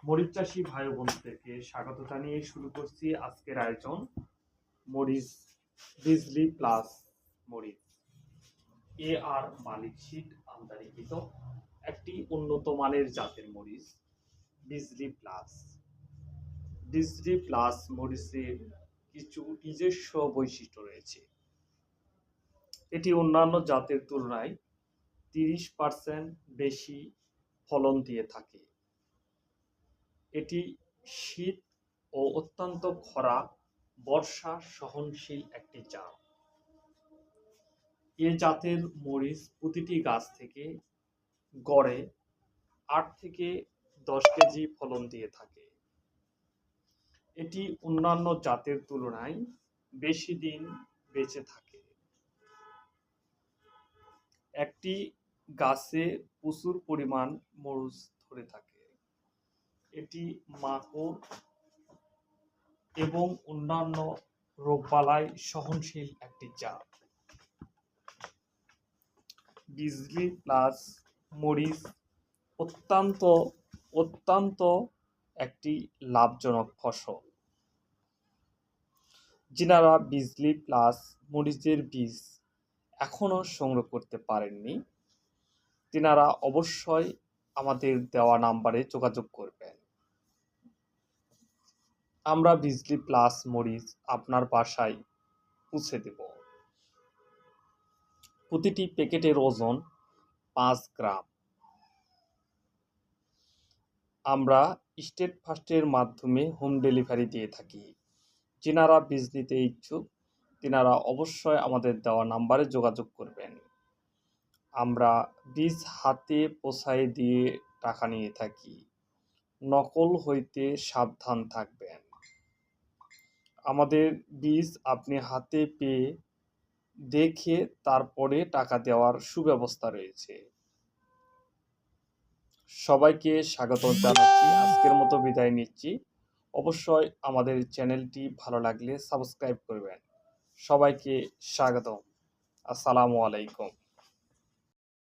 মরিচ চাষী ভাই বোনদেরকে স্বাগত জানিয়ে শুরু করছি আজকের আয়োজন। মরিচ বিজলি প্লাস মরিচ আর মালিক শীট আমদানিকৃত একটি উন্নত মানের জাতের মরিচ বিজলি প্লাস। বিজলি প্লাস মরিচের কিছু নিজস্ব বৈশিষ্ট্য রয়েছে। এটি অন্যান্য জাতের তুলনায় 30% বেশি ফলন দিয়ে থাকে। এটি শীত ও অত্যন্ত খরা বর্ষা সহনশীল একটি জাত। এ জাতের মরিচ প্রতিটি গাছ থেকে গড়ে 8 থেকে 10 কেজি ফলন দিয়ে থাকে। এটি অন্যান্য জাতের তুলনায় বেশি দিন বেঁচে থাকে। একটি গাছে প্রচুর পরিমাণ মরিচ ধরে থাকে। এটি মাকড় এবং অন্যান্য রোগবালাই সহনশীল একটি জাত। বিজলি প্লাস মরিচ অত্যন্ত একটি লাভজনক ফসল। যিনারা বিজলি প্লাস মরিচের বীজ এখনো সংগ্রহ করতে পারেননি, তিনারা অবশ্যই আমাদের দেওয়া নাম্বারে যোগাযোগ করবেন। আমরা বিজলি প্লাস মরিচ আপনার বাসায় পৌঁছে দেব। প্রতিটি প্যাকেটের ওজন 5 গ্রাম। আমরা স্টেট ফাস্টের মাধ্যমে হোম ডেলিভারি দিয়ে থাকি। যিনারা বীজ নিতে ইচ্ছুক তিনারা অবশ্যই আমাদের দেওয়া নাম্বারে যোগাযোগ করবেন। আমরা বীজ হাতে পৌঁছায় দিয়ে টাকা নিয়ে থাকি। নকল হইতে সাবধান থাকবেন। আমাদের বীজ আপনি হাতে পেয়ে দেখে তারপরে টাকা দেওয়ার সুব্যবস্থা রয়েছে। সবাইকে স্বাগত জানাচ্ছি। আজকের মতো বিদায় নিচ্ছি। অবশ্যই আমাদের চ্যানেলটি ভালো লাগলে সাবস্ক্রাইব করবেন। সবাইকে স্বাগতম। আসসালামু আলাইকুম।